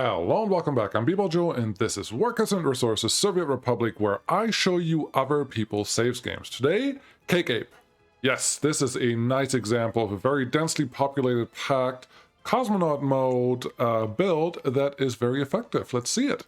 Hello and welcome back. I'm bballjo and this is Workers and Resources Soviet Republic, where I show you other people's saves games. Today, Cake Ape. Yes, this is a nice example of a very densely populated, packed cosmonaut mode build that is very effective. Let's see it.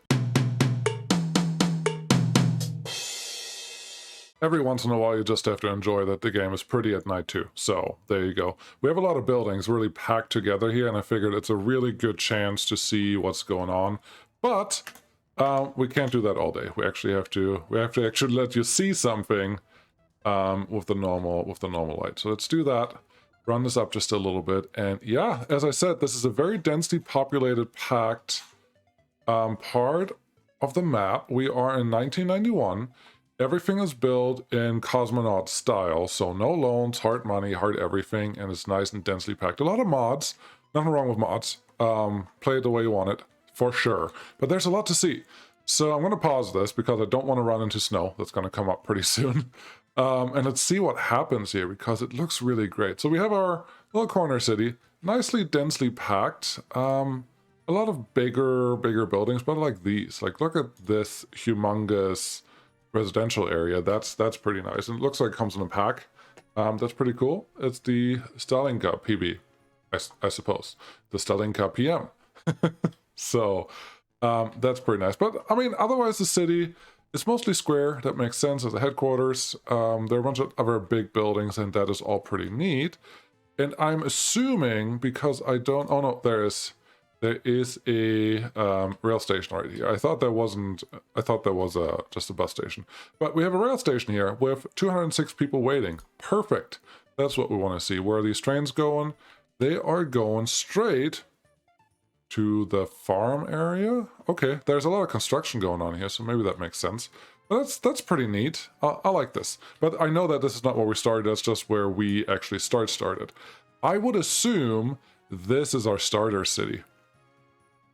Every once in a while, you just have to enjoy that the game is pretty at night too. So there you go. We have a lot of buildings really packed together here, and I figured it's a really good chance to see what's going on. But we can't do that all day. We have to actually let you see something with the normal light. So let's do that. Run this up just a little bit, and yeah, as I said, this is a very densely populated, packed part of the map. We are in 1991. Everything is built in cosmonaut style, so no loans, hard money, hard everything, and it's nice and densely packed. A lot of mods, nothing wrong with mods. Play it the way you want it, for sure. But there's a lot to see. So I'm going to pause this because I don't want to run into snow. That's going to come up pretty soon. And let's see what happens here because it looks really great. So we have our little corner city, nicely densely packed. A lot of bigger buildings, but like these. Like, look at this humongous residential area. That's pretty nice, and it looks like it comes in a pack. That's pretty cool. It's the Stalinka PB, I suppose, the Stalinka PM. So that's pretty nice. But I mean, otherwise the city is mostly square. That makes sense as a headquarters. There are a bunch of other big buildings, and that is all pretty neat. And I'm assuming, because I don't, oh no, there is a rail station right here. I thought there was just a bus station. But we have a rail station here with 206 people waiting. Perfect. That's what we want to see. Where are these trains going? They are going straight to the farm area. Okay, there's a lot of construction going on here, so maybe that makes sense. But that's pretty neat. I like this. But I know that this is not where we started. That's just where we actually started. I would assume this is our starter city.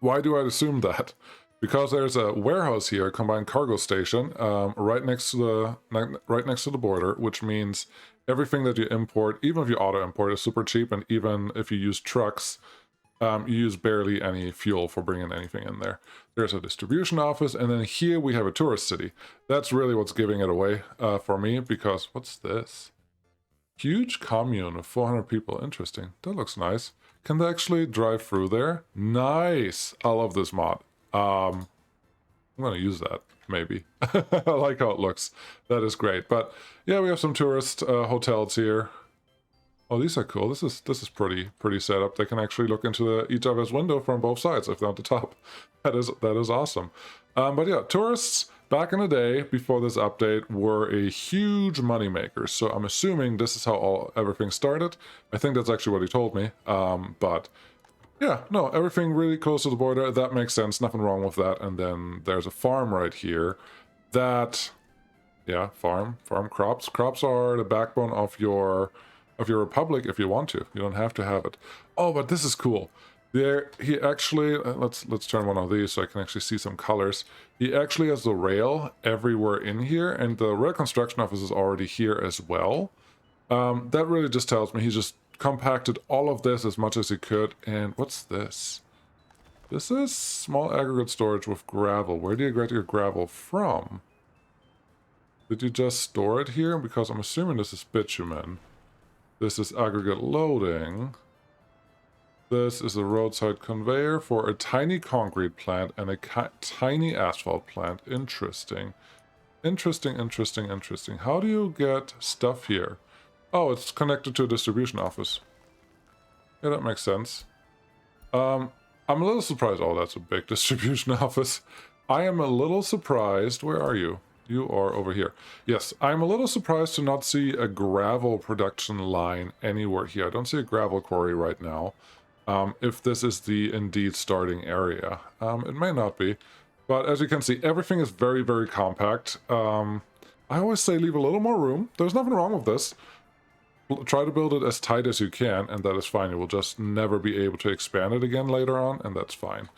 Why do I assume that? Because there's a warehouse here, a combined cargo station, right next to the border, which means everything that you import, even if you auto import, is super cheap, and even if you use trucks, you use barely any fuel for bringing anything in there. There's a distribution office, and then here we have a tourist city. That's really what's giving it away for me, because what's this? Huge commune of 400 people. Interesting. That looks nice. Can they actually drive through there? Nice. I love this mod. I'm going to use that, maybe. I like how it looks. That is great. But yeah, we have some tourist hotels here. Oh, these are cool. This is pretty set up. They can actually look into each other's window from both sides, if they're at the top. That is awesome. But yeah, tourists back in the day, before this update, were a huge moneymaker. So I'm assuming this is how everything started. I think that's actually what he told me. But yeah, no, everything really close to the border. That makes sense. Nothing wrong with that. And then there's a farm right here that, yeah, farm crops. Crops are the backbone of your republic if you want to. You don't have to have it. Oh, but this is cool. There, he actually, let's turn one of these so I can actually see some colors. He actually has the rail everywhere in here, and the rail construction office is already here as well. That really just tells me he just compacted all of this as much as he could. And what's this? This is small aggregate storage with gravel. Where do you get your gravel from? Did you just store it here? Because I'm assuming this is bitumen. This is aggregate loading. This is a roadside conveyor for a tiny concrete plant and a tiny asphalt plant. Interesting. Interesting. How do you get stuff here? Oh, it's connected to a distribution office. Yeah, that makes sense. I'm a little surprised. Oh, that's a big distribution office. I am a little surprised. Where are you? You are over here. Yes, I'm a little surprised to not see a gravel production line anywhere here. I don't see a gravel quarry right now. If this is the indeed starting area. It may not be. But as you can see, everything is very compact. I always say leave a little more room. There's nothing wrong with this. Try to build it as tight as you can, and that is fine. You will just never be able to expand it again later on, and that's fine.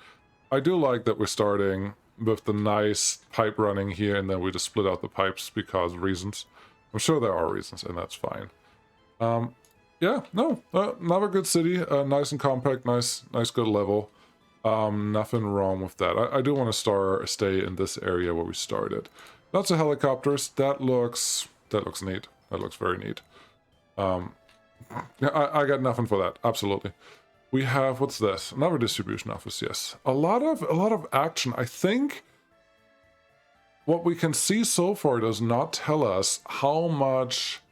I do like that we're starting with the nice pipe running here, and then we just split out the pipes because reasons. I'm sure there are reasons, and that's fine. Yeah, no, another good city, nice and compact, nice good level. Nothing wrong with that. I do want to stay in this area where we started. Lots of helicopters. That looks neat. That looks very neat. Yeah, I got nothing for that. Absolutely. We have, what's this? Another distribution office. Yes, a lot of action. I think what we can see so far does not tell us how much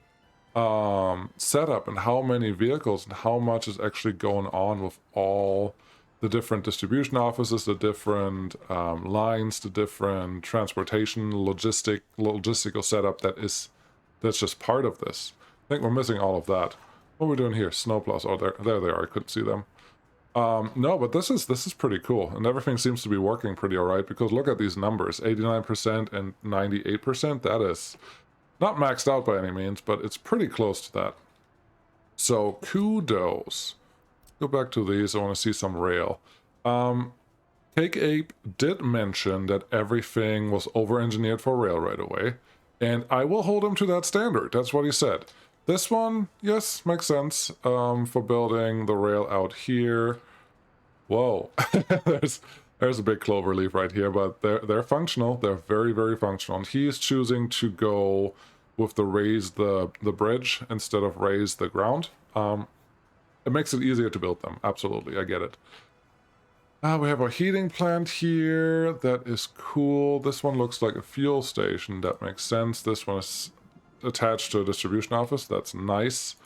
setup and how many vehicles and how much is actually going on with all the different distribution offices, the different lines, the different transportation, logistical setup that's just part of this. I think we're missing all of that. What are we doing here? Snowplows. Oh, there they are. I couldn't see them. No, but this is pretty cool, and everything seems to be working pretty all right, because look at these numbers, 89% and 98%. That is not maxed out by any means, but it's pretty close to that. So kudos. Go back to these. I want to see some rail. Cake Ape did mention that everything was over-engineered for rail right away, and I will hold him to that standard. That's what he said. This one, yes, makes sense for building the rail out here. Whoa, there's a big clover leaf right here, but they're functional. They're very, very functional. And he's choosing to go with the raise the bridge instead of raise the ground. It makes it easier to build them. Absolutely, I get it. We have a heating plant here. That is cool. This one looks like a fuel station. That makes sense. This one is attached to a distribution office. That's nice.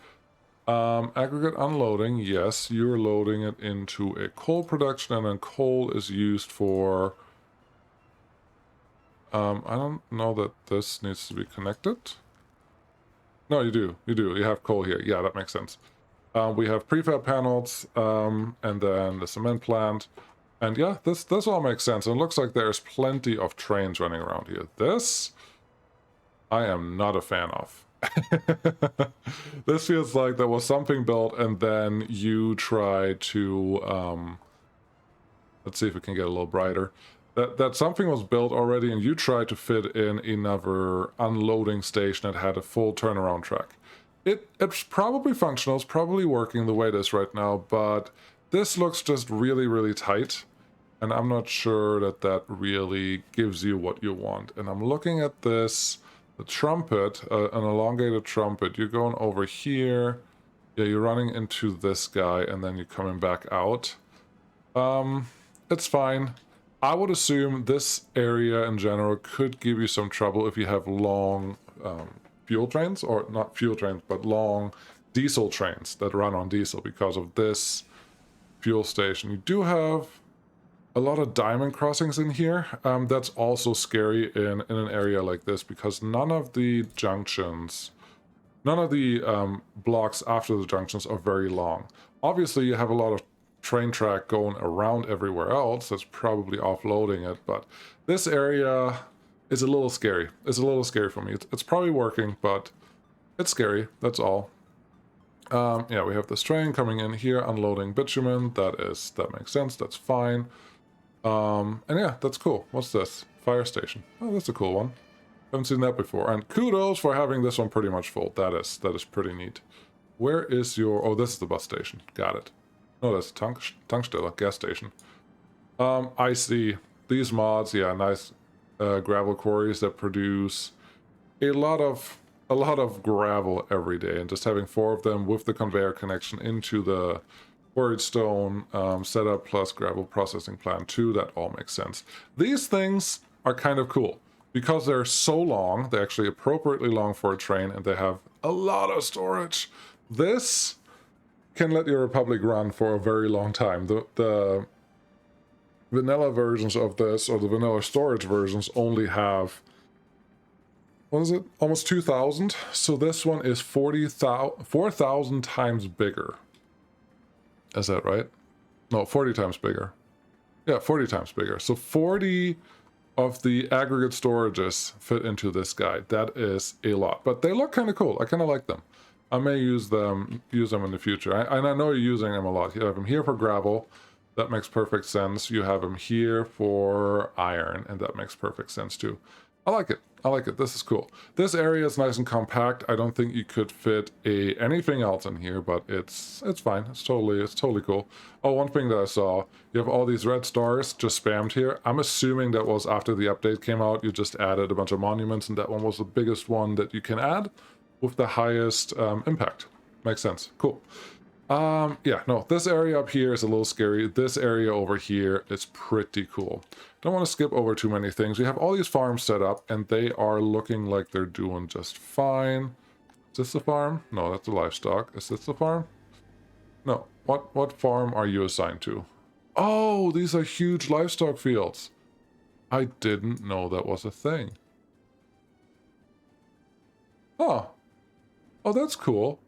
Aggregate unloading. Yes, you're loading it into a coal production, and then coal is used for... I don't know that this needs to be connected. No, you do. You do. You have coal here. Yeah, that makes sense. We have prefab panels, and then the cement plant. And yeah, this all makes sense. And it looks like there's plenty of trains running around here. This, I am not a fan of. This feels like there was something built, and then you try to... let's see if we can get a little brighter. That something was built already, and you tried to fit in another unloading station that had a full turnaround track. It's probably functional, it's probably working the way it is right now, but this looks just really, really tight, and I'm not sure that really gives you what you want. And I'm looking at this, the trumpet, an elongated trumpet. You're going over here, yeah, you're running into this guy, and then you're coming back out. It's fine. I would assume this area in general could give you some trouble if you have long fuel trains, or not fuel trains, but long diesel trains that run on diesel because of this fuel station. You do have a lot of diamond crossings in here. That's also scary in an area like this, because none of the junctions, none of the blocks after the junctions are very long. Obviously, you have a lot of train track going around everywhere else. That's probably offloading it, but this area is a little scary. It's a little scary for me. It's probably working, but it's scary. That's all. Yeah, we have this train coming in here, unloading bitumen. That makes sense. That's fine. And yeah, that's cool. What's this? Fire station. Oh, that's a cool one. Haven't seen that before. And kudos for having this one pretty much full. That is pretty neat. Where is your... Oh, this is the bus station. Got it. No, that's Tankstelle, gas station. I see. These mods, yeah, nice gravel quarries that produce a lot of gravel every day, and just having 4 of them with the conveyor connection into the quarried stone setup plus gravel processing plant 2, that all makes sense. These things are kind of cool because they're so long. They're actually appropriately long for a train, and they have a lot of storage. This can let your Republic run for a very long time. The vanilla versions of this, or the vanilla storage versions, only have, what is it, almost 2,000. So this one is 4,000 times bigger. Is that right? No, 40 times bigger. Yeah, 40 times bigger. So 40 of the aggregate storages fit into this guy. That is a lot, but they look kind of cool. I kind of like them. I may use them in the future. And I know you're using them a lot. You have them here for gravel. That makes perfect sense. You have them here for iron, and that makes perfect sense too. I like it. I like it. This is cool. This area is nice and compact. I don't think you could fit anything else in here, but it's fine. It's totally cool. Oh, one thing that I saw, you have all these red stars just spammed here. I'm assuming that was after the update came out. You just added a bunch of monuments, and that one was the biggest one that you can add with the highest impact. Makes sense. Cool. Yeah, no, this area up here is a little scary. This area over here is pretty cool. Don't want to skip over too many things. We have all these farms set up, and they are looking like they're doing just fine. Is this the farm? No, that's the livestock. Is this the farm? No. What farm are you assigned to? Oh, these are huge livestock fields. I didn't know that was a thing. Huh. Oh, that's cool.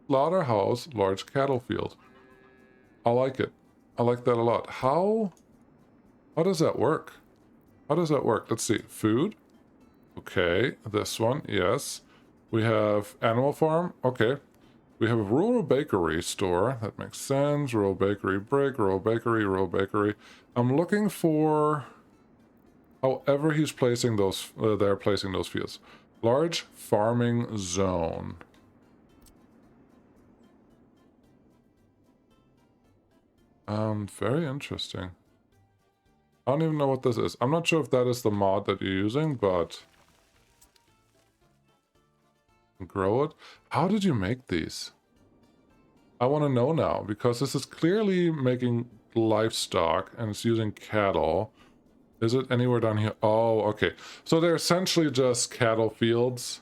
Slaughterhouse, large cattle field. I like it. I like that a lot. How does that work? How does that work? Let's see. Food. Okay. This one. Yes. We have animal farm. Okay. We have a rural bakery store. That makes sense. Rural bakery brick, rural bakery. I'm looking for however he's placing those, they're placing those fields. Large farming zone. Very interesting. I don't even know what this is. I'm not sure if that is the mod that you're using, but... Grow it? How did you make these? I want to know now, because this is clearly making livestock, and it's using cattle. Is it anywhere down here? Oh, okay. So they're essentially just cattle fields.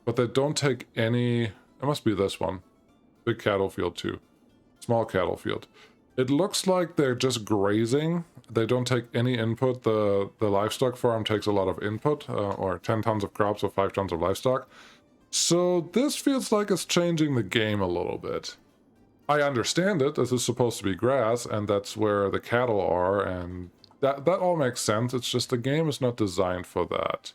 But they don't take any... It must be this one. Big cattle field, too. Small cattle field. It looks like they're just grazing. They don't take any input. The livestock farm takes a lot of input, or 10 tons of crops or 5 tons of livestock. So this feels like it's changing the game a little bit. I understand it. This is supposed to be grass, and that's where the cattle are, and that all makes sense. It's just the game is not designed for that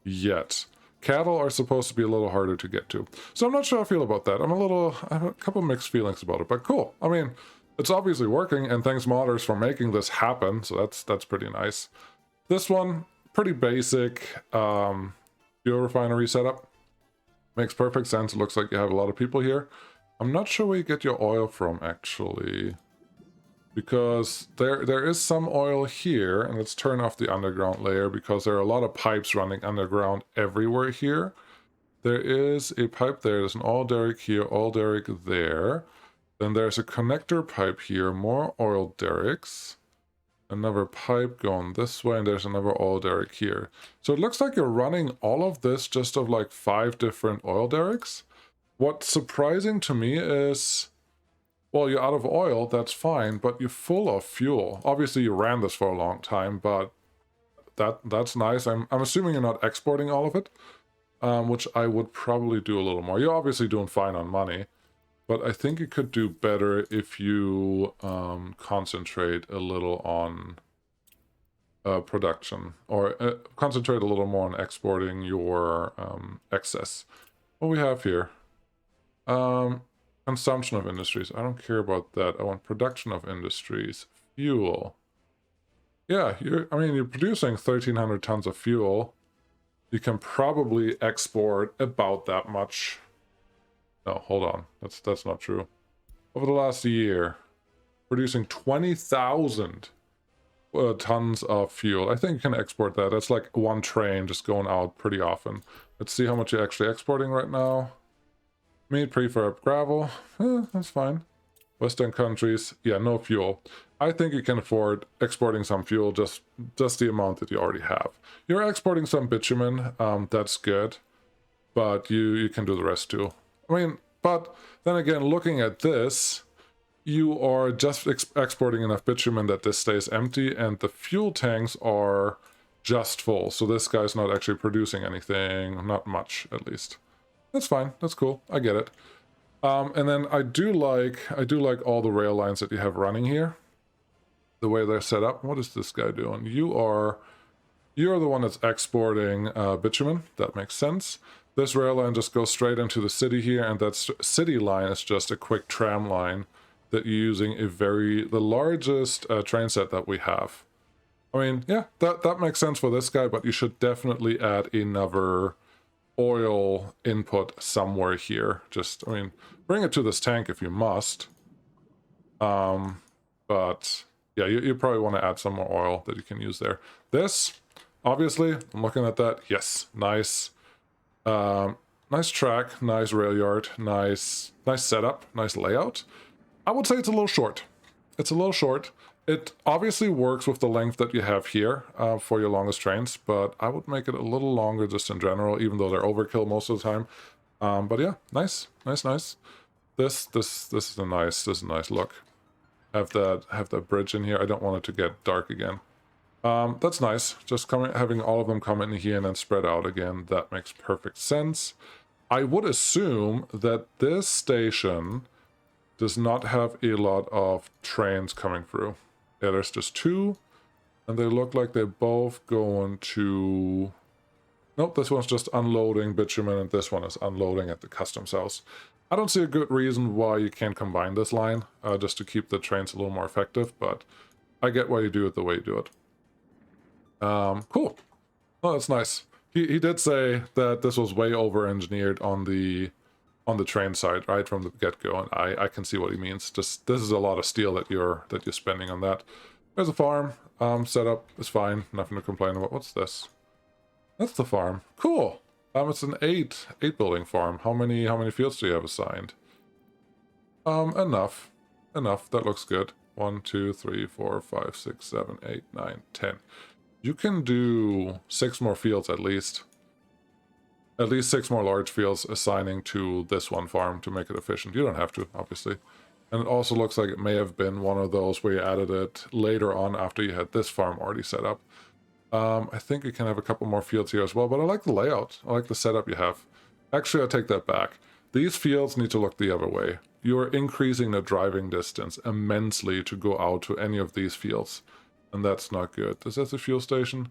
yet. Cattle are supposed to be a little harder to get to. So I'm not sure how I feel about that. I have a couple mixed feelings about it, but cool. I mean, it's obviously working, and thanks modders for making this happen, so that's pretty nice. This one, pretty basic fuel refinery setup. Makes perfect sense. It looks like you have a lot of people here. I'm not sure where you get your oil from, actually. Because there is some oil here, and let's turn off the underground layer because there are a lot of pipes running underground everywhere here. There is a pipe there, there's an oil derrick here, oil derrick there. Then there's a connector pipe here, more oil derricks. Another pipe going this way, and there's another oil derrick here. So it looks like you're running all of this just of like 5 different oil derricks. What's surprising to me is... Well, you're out of oil, that's fine, but you're full of fuel. Obviously, you ran this for a long time, but that's nice. I'm assuming you're not exporting all of it, which I would probably do a little more. You're obviously doing fine on money, but I think you could do better if you concentrate a little on production, or concentrate a little more on exporting your excess. What we have here? Consumption of industries. I don't care about that. I want production of industries. Fuel. Yeah, you're producing 1,300 tons of fuel. You can probably export about that much. No, hold on. That's not true. Over the last year, producing 20,000 tons of fuel. I think you can export that. That's like one train just going out pretty often. Let's see how much you're actually exporting right now. Meat, prefab, gravel. That's fine. Western countries. Yeah, no fuel. I think you can afford exporting some fuel, just the amount that you already have. You're exporting some bitumen. That's good. But you can do the rest too. I mean, but then again, looking at this, you are just exporting enough bitumen that this stays empty, and the fuel tanks are just full. So this guy's not actually producing anything. Not much, at least. That's fine. That's cool. I get it. And then I do like all the rail lines that you have running here. The way they're set up. What is this guy doing? You're the one that's exporting bitumen. That makes sense. This rail line just goes straight into the city here, and that city line is just a quick tram line that you're using the largest train set that we have. I mean, yeah, that makes sense for this guy, but you should definitely add another oil input somewhere here. Just, I mean, bring it to this tank if you must. But yeah, you probably want to add some more oil that you can use there. This, obviously, I'm looking at that. Yes, nice. Nice track, nice rail yard, nice setup, nice layout. I would say it's a little short. It's a little short. It obviously works with the length that you have here for your longest trains, but I would make it a little longer just in general, even though they're overkill most of the time. But yeah, nice. This is a nice look. Have that bridge in here. I don't want it to get dark again. That's nice. Just having all of them come in here and then spread out again. That makes perfect sense. I would assume that this station does not have a lot of trains coming through. Yeah, there's just 2, and they look like they're both going to... Nope, this one's just unloading bitumen, and this one is unloading at the customs house. I don't see a good reason why you can't combine this line, just to keep the trains a little more effective, but I get why you do it the way you do it. Cool. Oh, that's nice. He did say that this was way over-engineered on the train side, right from the get-go, and I can see what he means. Just this is a lot of steel that you're spending on that. There's a farm. Setup is fine. Nothing to complain about. What's this? That's the farm. Cool. It's an 8 building farm. How many fields do you have assigned? Enough. That looks good. 1, 2, 3, 4, 5, 6, 7, 8, 9, 10. You can do 6 more fields at least. At least 6 more large fields assigning to this one farm to make it efficient. You don't have to, obviously. And it also looks like it may have been one of those where you added it later on after you had this farm already set up. I think you can have a couple more fields here as well, but I like the layout. I like the setup you have. Actually, I take that back. These fields need to look the other way. You're increasing the driving distance immensely to go out to any of these fields. And that's not good. Is that the fuel station?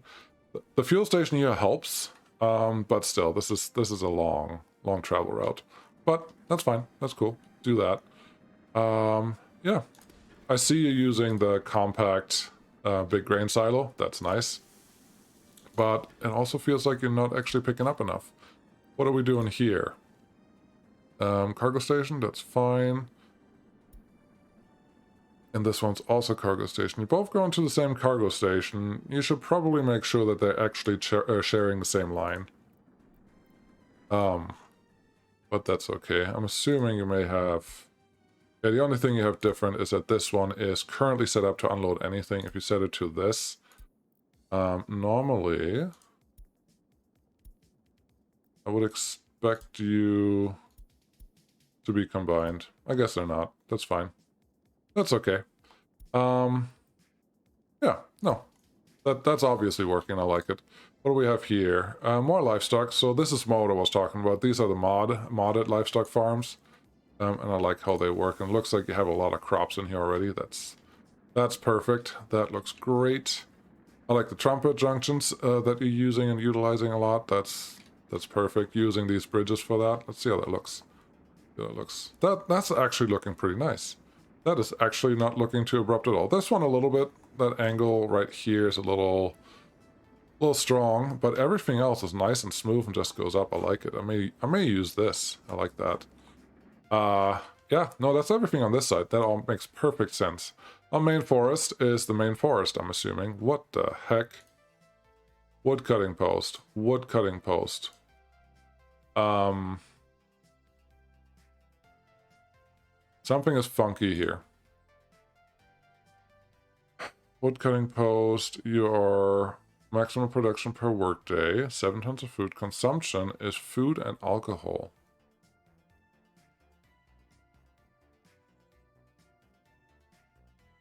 The fuel station here helps. But still, this is a long travel route. But that's fine. That's cool. Do that. Yeah. I see you using the compact big grain silo. That's nice. But it also feels like you're not actually picking up enough. What are we doing here? Cargo station. That's fine. And this one's also cargo station. You're both going to the same cargo station. You should probably make sure that they're actually sharing the same line. But that's okay. I'm assuming you may have... Yeah, the only thing you have different is that this one is currently set up to unload anything. If you set it to this, normally I would expect you to be combined. I guess they're not. That's fine. That's okay. Yeah, no. That's obviously working. I like it. What do we have here? More livestock. So this is more what I was talking about. These are the modded livestock farms. And I like how they work. And it looks like you have a lot of crops in here already. That's perfect. That looks great. I like the trumpet junctions that you're using and utilizing a lot. That's perfect. Using these bridges for that. Let's see how that looks. That's actually looking pretty nice. That is actually not looking too abrupt at all. This one a little bit. That angle right here is a little strong, but everything else is nice and smooth and just goes up. I like it. I may use this. I like that. Yeah, no, that's everything on this side. That all makes perfect sense. Our main forest is the main forest, I'm assuming. What the heck? Wood cutting post. Wood cutting post. Something is funky here. Wood cutting post, your maximum production per workday, 7 tons of food. Consumption is food and alcohol.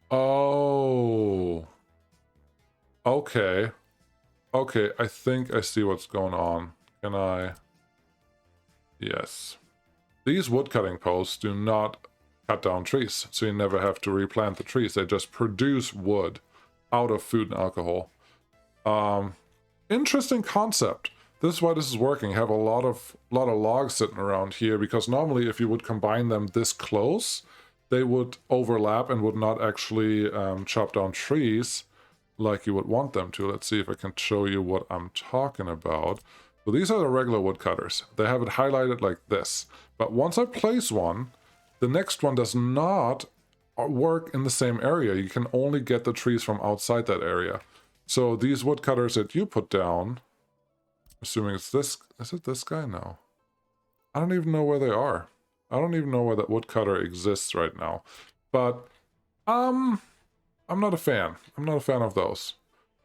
Oh. Okay. Okay, I think I see what's going on. Can I... Yes. These wood cutting posts do not cut down trees, so you never have to replant the trees. They just produce wood out of food and alcohol. Interesting concept. This is why this is working. You have a lot of logs sitting around here, because normally if you would combine them this close, they would overlap and would not actually chop down trees. like you would want them to. Let's see if I can show you what I'm talking about. So these are the regular woodcutters. They have it highlighted like this. But once I place one, the next one does not work in the same area. You can only get the trees from outside that area. So these woodcutters that you put down, assuming it's this, is it this guy? No. I don't even know where they are. I don't even know where that woodcutter exists right now. But, I'm not a fan. I'm not a fan of those.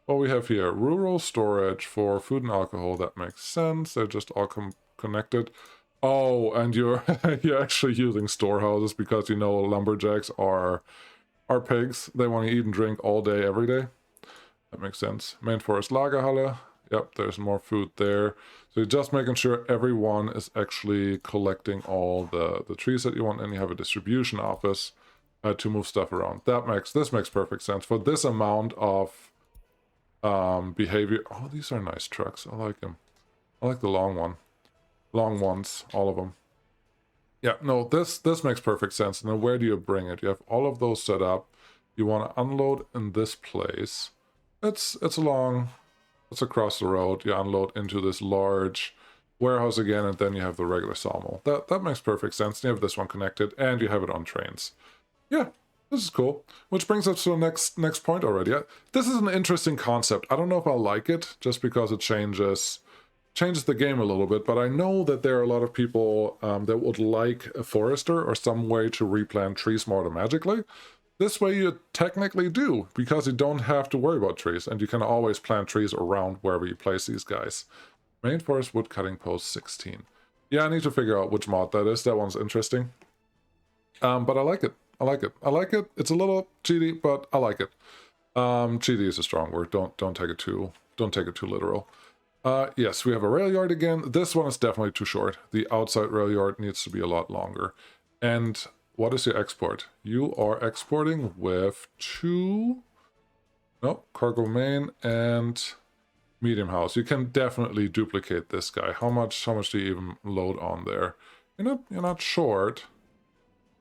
What we have here, rural storage for food and alcohol. That makes sense. They're just all connected. Oh, and you're you're actually using storehouses because you know lumberjacks are pigs. They want to eat and drink all day, every day. That makes sense. Main forest Lagerhalle. Yep, there's more food there. So you're just making sure everyone is actually collecting all the trees that you want, and you have a distribution office to move stuff around. This makes perfect sense for this amount of behavior. Oh, these are nice trucks. I like them. I like the long ones, all of them. Yeah, no, this makes perfect sense. Now, where do you bring it? You have all of those set up. You want to unload in this place. It's across the road. You unload into this large warehouse again, and then you have the regular sawmill. That makes perfect sense. You have this one connected, and you have it on trains. Yeah, this is cool. Which brings us to the next point already. This is an interesting concept. I don't know if I like it, just because it changes the game a little bit, but I know that there are a lot of people that would like a forester or some way to replant trees more automatically. This way you technically do, because you don't have to worry about trees, and you can always plant trees around wherever you place these guys. Main forest wood cutting post 16. Yeah, I need to figure out which mod that is. That one's interesting. But I like it. I like it. It's a little cheaty, but I like it. Cheaty is a strong word. Don't take it too literal. Yes, we have a rail yard again. This one is definitely too short. The outside rail yard needs to be a lot longer. And what is your export? You are exporting with cargo main and medium house. You can definitely duplicate this guy. How much do you even load on there? You're not short.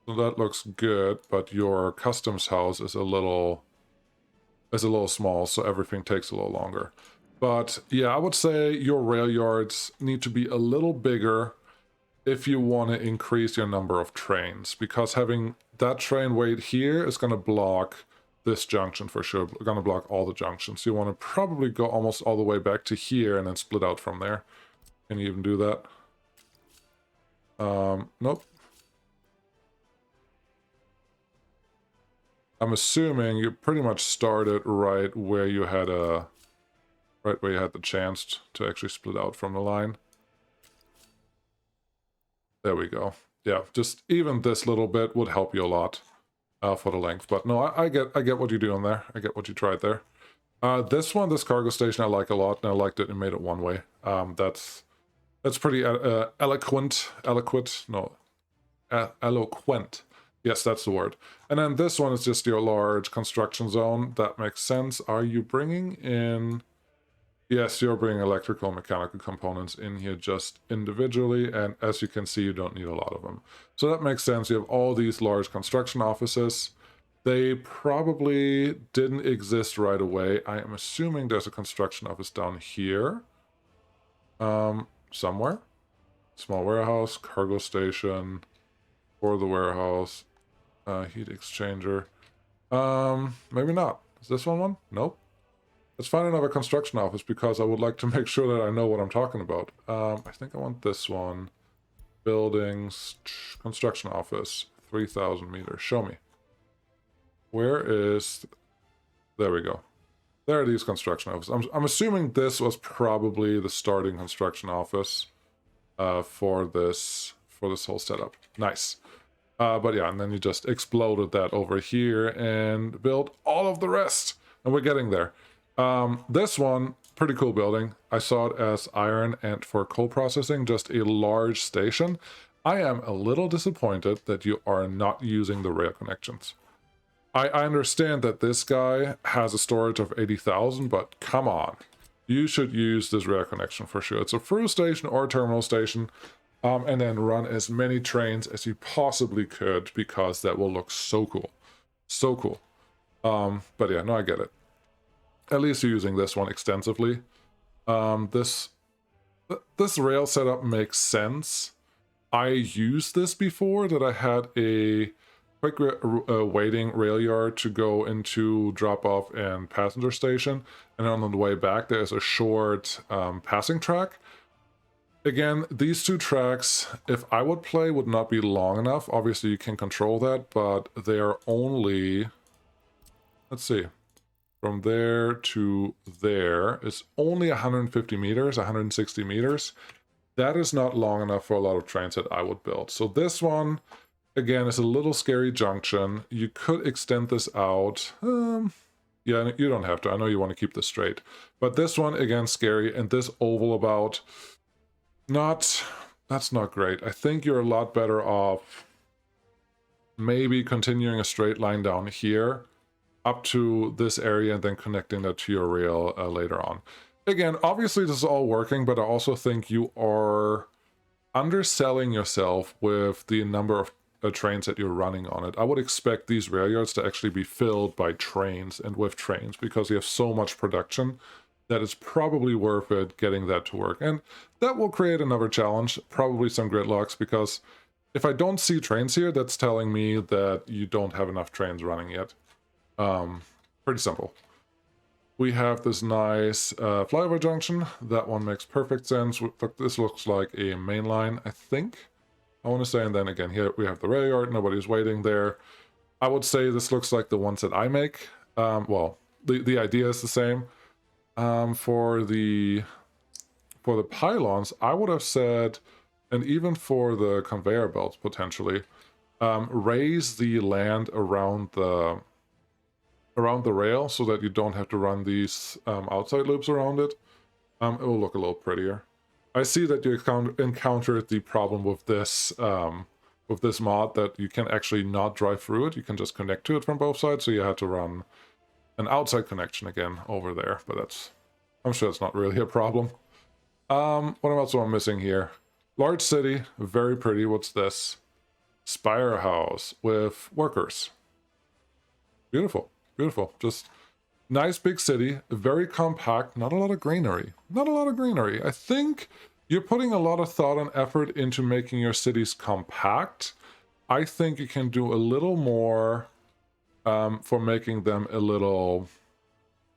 So that looks good, but your customs house is a little small, so everything takes a little longer. But yeah, I would say your rail yards need to be a little bigger if you want to increase your number of trains, because having that train wait here is going to block this junction for sure. We're going to block all the junctions. You want to probably go almost all the way back to here and then split out from there. Can you even do that? Nope. I'm assuming you pretty much started right where you had the chance to actually split out from the line. There we go. Yeah, just even this little bit would help you a lot for the length. But no, I get what you're doing there. I get what you tried there. This cargo station, I like a lot, and I liked it and made it one way. That's pretty eloquent. Yes, that's the word. And then this one is just your large construction zone. That makes sense. Are you bringing in... Yes, you're bringing electrical and mechanical components in here just individually, and as you can see, you don't need a lot of them. So that makes sense. You have all these large construction offices. They probably didn't exist right away. I am assuming there's a construction office down here. Somewhere. Small warehouse, cargo station, or the warehouse. Heat exchanger. Maybe not. Is this one? Nope. Let's find another construction office, because I would like to make sure that I know what I'm talking about. I think I want this one. Buildings, construction office, 3,000 meters. Show me. Where is... There we go. There are these construction offices. I'm assuming this was probably the starting construction office for this whole setup. Nice. But yeah, and then you just exploded that over here and built all of the rest. And we're getting there. This one, pretty cool building. I saw it as iron and for coal processing, just a large station. I am a little disappointed that you are not using the rail connections. I understand that this guy has a storage of 80,000, but come on. You should use this rail connection for sure. It's a through station or terminal station. And then run as many trains as you possibly could, because that will look so cool. So cool. But yeah, no, I get it. at least you're using this one extensively. This rail setup makes sense. I used this before, that I had a quick waiting rail yard to go into drop-off and passenger station, and then on the way back there's a short passing track. Again, these two tracks, if I would play, would not be long enough. Obviously you can control that, but they are only, let's see, from there to there is only 150 meters, 160 meters. That is not long enough for a lot of trains that I would build. So this one, again, is a little scary junction. You could extend this out. Yeah, you don't have to. I know you want to keep this straight. But this one, again, scary. And this oval about, that's not great. I think you're a lot better off maybe continuing a straight line down here up to this area and then connecting that to your rail later on. Again, obviously this is all working, but I also think you are underselling yourself with the number of trains that you're running on it. I would expect these rail yards to actually be filled by trains and with trains, because you have so much production that it's probably worth it getting that to work. And that will create another challenge, probably some gridlocks, because if I don't see trains here, that's telling me that you don't have enough trains running yet. Pretty simple. We have this nice flyover junction. That one makes perfect sense. This looks like a main line, I think. I want to say, and then again, here we have the rail yard. Nobody's waiting there. I would say this looks like the ones that I make. Well, the idea is the same. For the pylons, I would have said, and even for the conveyor belts potentially, raise the land around the rail so that you don't have to run these outside loops around it. It will look a little prettier. I see that you encountered the problem with this mod, that you can actually not drive through it. You can just connect to it from both sides, so you had to run an outside connection again over there, but I'm sure it's not really a problem. What else am I missing here? Large city, very pretty. What's this? Spire house with workers. Beautiful, beautiful. Just nice big city, very compact, not a lot of greenery. Not a lot of greenery. I think you're putting a lot of thought and effort into making your cities compact. I think you can do a little more for making them a little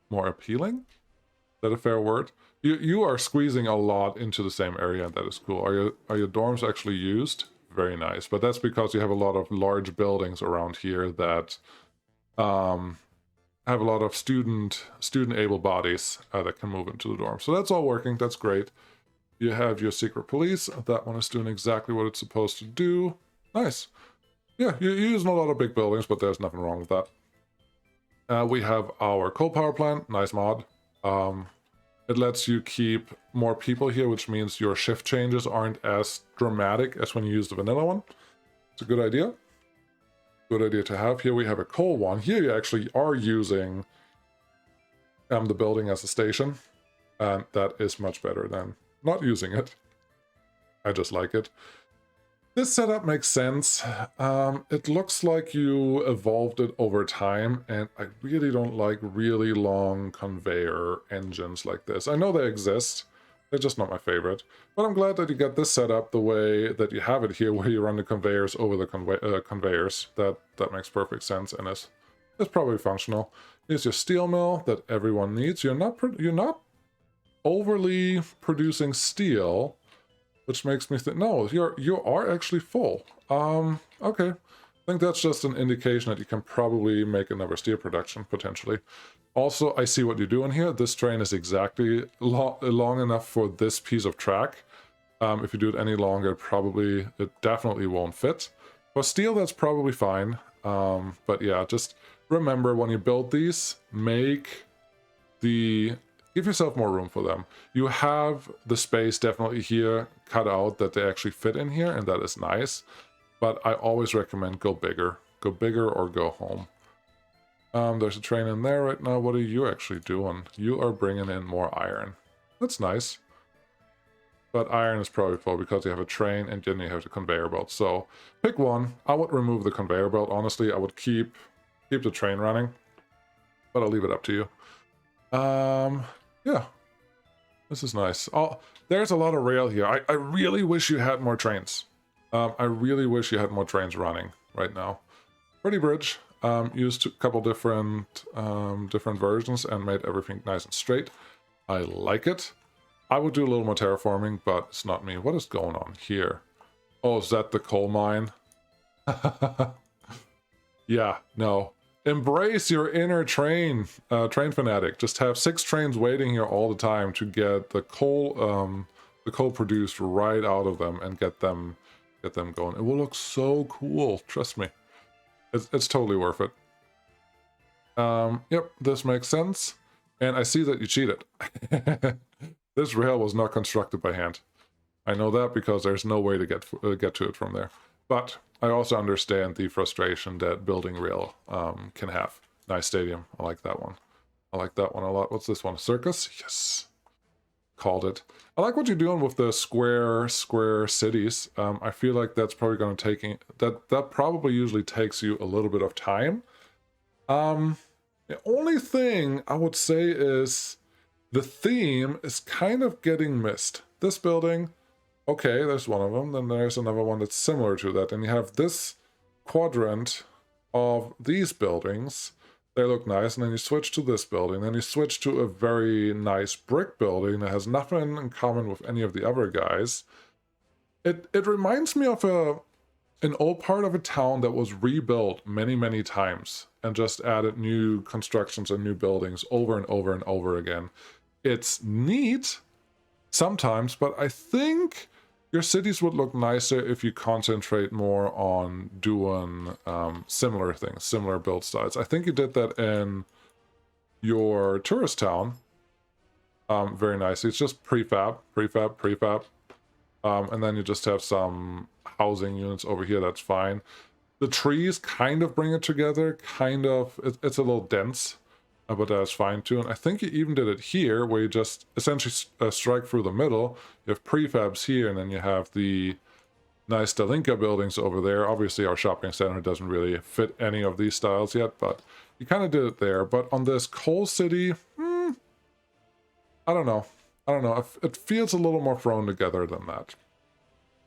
more appealing. Is that a fair word? You are squeezing a lot into the same area, and that is cool. Are your dorms actually used? Very nice. But that's because you have a lot of large buildings around here that have a lot of student able bodies that can move into the dorm. So that's all working. That's great. You have your secret police. That one is doing exactly what it's supposed to do. Nice. Yeah, you're using a lot of big buildings, but there's nothing wrong with that. We have our coal power plant. Nice mod. It lets you keep more people here, which means your shift changes aren't as dramatic as when you use the vanilla one. It's a good idea. Good idea to have. Here we have a coal one. Here you actually are using the building as a station, and that is much better than not using it. I just like it. This setup makes sense. It looks like you evolved it over time, and I really don't like really long conveyor engines like this. I know they exist. They're just not my favorite. But I'm glad that you got this set up the way that you have it here, where you run the conveyors over the conveyors. That makes perfect sense, and it's probably functional. Here's your steel mill that everyone needs. You're not overly producing steel, which makes me think, no, you are actually full. Okay. I think that's just an indication that you can probably make another steel production, potentially. Also, I see what you're doing here. This train is exactly long enough for this piece of track. If you do it any longer, it definitely won't fit. For steel, that's probably fine. But yeah, just remember, when you build these, give yourself more room for them. You have the space definitely here cut out that they actually fit in here, and that is nice. But I always recommend go bigger. Go bigger or go home. There's a train in there right now. What are you actually doing? You are bringing in more iron. That's nice. But iron is probably full because you have a train and then you have the conveyor belt. So pick one. I would remove the conveyor belt. Honestly, I would keep the train running. But I'll leave it up to you. Yeah, this is nice. Oh, there's a lot of rail here. I really wish you had more trains. I really wish you had more trains running right now. Pretty bridge. Used a couple different versions and made everything nice and straight. I like it. I would do a little more terraforming, but it's not me. What is going on here? Oh, is that the coal mine? Yeah, no. Embrace your inner train fanatic. Just have 6 trains waiting here all the time to get the coal produced right out of them and get them going. It will look so cool. Trust me, it's totally worth it. Yep, this makes sense. And I see that you cheated. This rail was not constructed by hand. I know that because there's no way to get to it from there. But I also understand the frustration that building rail can have. Nice stadium. I like that one. I like that one a lot. What's this one? Circus? Yes. Called it. I like what you're doing with the square cities. I feel like that's probably going to take... That probably usually takes you a little bit of time. The only thing I would say is the theme is kind of getting missed. This building... Okay, there's one of them. Then there's another one that's similar to that. And you have this quadrant of these buildings. They look nice. And then you switch to this building. Then you switch to a very nice brick building that has nothing in common with any of the other guys. It reminds me of an old part of a town that was rebuilt many, many times. And just added new constructions and new buildings over and over and over again. It's neat sometimes, but I think... your cities would look nicer if you concentrate more on doing similar things, similar build styles. I think you did that in your tourist town very nicely. It's just prefab. And then you just have some housing units over here. That's fine. The trees kind of bring it together. Kind of. It's a little dense. But that's fine too. And I think you even did it here, where you just essentially strike through the middle. You have prefabs here, and then you have the nice Dalinka buildings over there. Obviously, our shopping center doesn't really fit any of these styles yet, but you kind of did it there. But on this coal city, I don't know. It feels a little more thrown together than that.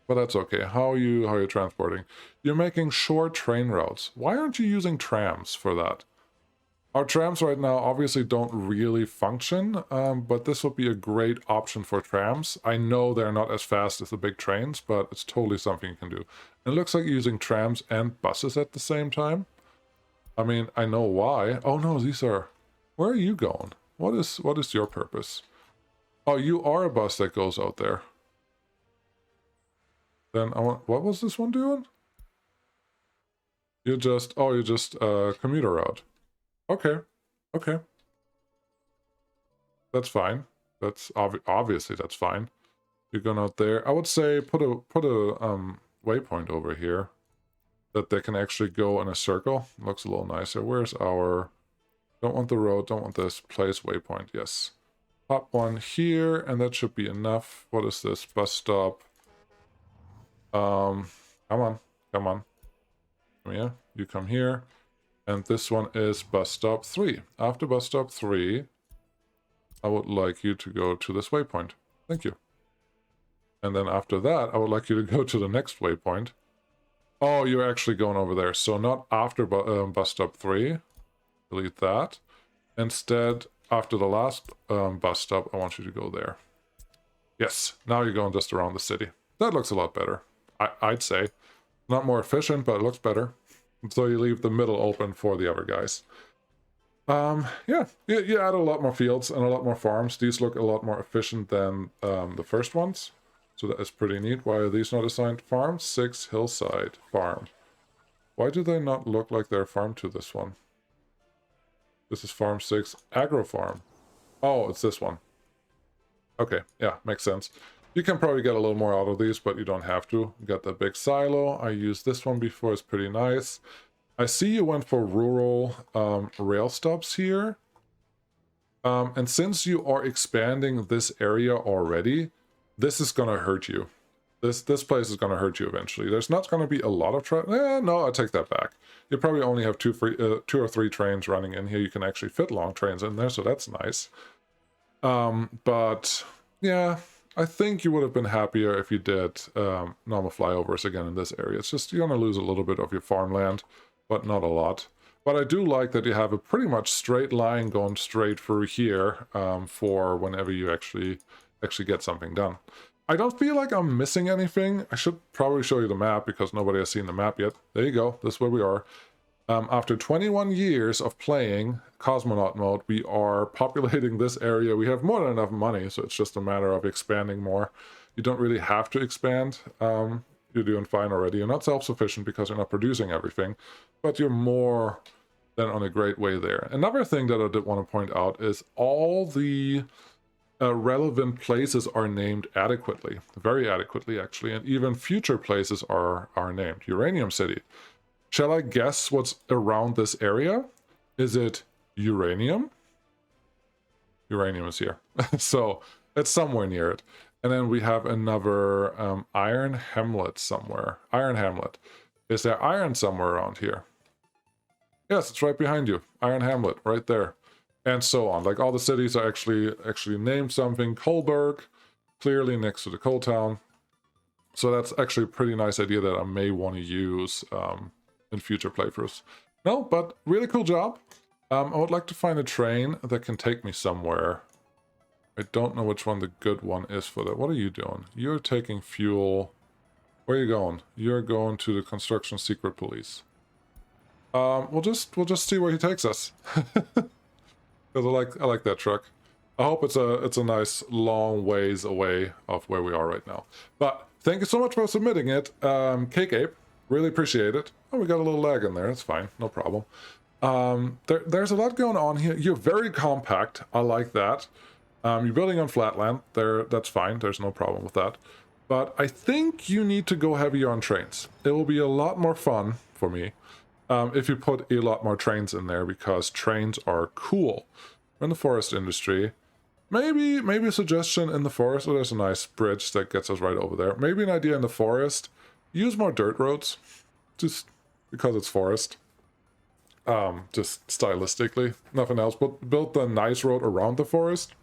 But that's okay. How are you transporting? You're making short train routes. Why aren't you using trams for that? Our trams right now obviously don't really function, but this would be a great option for trams. I know they're not as fast as the big trains, but it's totally something you can do. And it looks like you're using trams and buses at the same time. I mean, I know why. Oh no, these are... Where are you going? What is your purpose? Oh, you are a bus that goes out there. Then I want... What was this one doing? You're just commuter route. Okay. That's fine. That's obviously that's fine. You're going out there. I would say put a waypoint over here that they can actually go in a circle. Looks a little nicer. Where's our... Don't want the road, don't want this. Place waypoint, yes. Pop one here, and that should be enough. What is this? Bus stop. Come on. Come here. You come here. And this one is bus stop 3. After bus stop 3, I would like you to go to this waypoint. Thank you. And then after that, I would like you to go to the next waypoint. Oh, you're actually going over there. So not after bus stop 3. Delete that. Instead, after the last bus stop, I want you to go there. Yes, now you're going just around the city. That looks a lot better, I'd say. Not more efficient, but it looks better. So you leave the middle open for the other guys. Yeah, you add a lot more fields and a lot more farms. These look a lot more efficient than the first ones. So that is pretty neat. Why are these not assigned farms? 6 hillside farm. Why do they not look like they're farmed to this one? This is farm 6 agro farm. Oh, it's this one. Okay, yeah, makes sense. You can probably get a little more out of these, but you don't have to. You got the big silo. I used this one before. It's pretty nice. I see you went for rural rail stops here. And since you are expanding this area already, this is going to hurt you. This place is going to hurt you eventually. There's not going to be a lot of no, I take that back. You probably only have two or three trains running in here. You can actually fit long trains in there, so that's nice. But yeah, I think you would have been happier if you did normal flyovers again in this area. It's just you're going to lose a little bit of your farmland, but not a lot. But I do like that you have a pretty much straight line going straight through here for whenever you actually get something done. I don't feel like I'm missing anything. I should probably show you the map because nobody has seen the map yet. There you go. This is where we are. After 21 years of playing Cosmonaut mode, we are populating this area. We have more than enough money, so it's just a matter of expanding more. You don't really have to expand. You're doing fine already. You're not self-sufficient because you're not producing everything, but you're more than on a great way there. Another thing that I did want to point out is all the relevant places are named adequately, very adequately actually, and even future places are named. Uranium City. Shall I guess what's around this area? Is it uranium? Uranium is here. So it's somewhere near it. And then we have another Iron Hamlet somewhere. Iron Hamlet. Is there iron somewhere around here? Yes, it's right behind you. Iron Hamlet, right there. And so on. Like all the cities are actually named something. Coalburg, clearly next to the coal town. So that's actually a pretty nice idea that I may want to use in future playthroughs. No, but really cool job. I would like to find a train that can take me somewhere. I don't know which one the good one is for that. What are you doing? You're taking fuel. Where are you going? You're going to the construction secret police. We'll just see where he takes us. Because I like that truck. I hope it's a nice long ways away of where we are right now. But thank you so much for submitting it, Cake Ape. Really appreciate it. Oh, we got a little lag in there. That's fine, no problem. There's a lot going on here. You're very compact. I like that. You're building on flatland. That's fine. There's no problem with that. But I think you need to go heavier on trains. It will be a lot more fun for me if you put a lot more trains in there, because trains are cool. We're in the forest industry. Maybe a suggestion in the forest. Oh, there's a nice bridge that gets us right over there. Maybe an idea in the forest. Use more dirt roads, just because it's forest. Just stylistically, nothing else. But build the nice road around the forest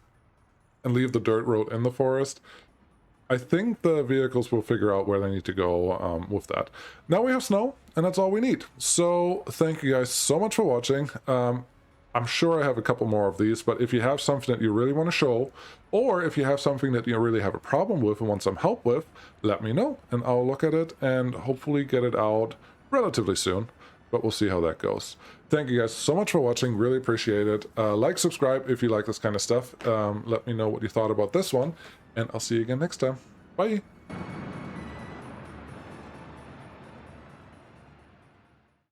and leave the dirt road in the forest. I think the vehicles will figure out where they need to go with that. Now we have snow, and that's all we need. So thank you guys so much for watching. I'm sure I have a couple more of these, but if you have something that you really want to show, or if you have something that you really have a problem with and want some help with, let me know, and I'll look at it and hopefully get it out relatively soon, but we'll see how that goes. Thank you guys so much for watching. Really appreciate it. Like, subscribe if you like this kind of stuff. Let me know what you thought about this one, and I'll see you again next time. Bye!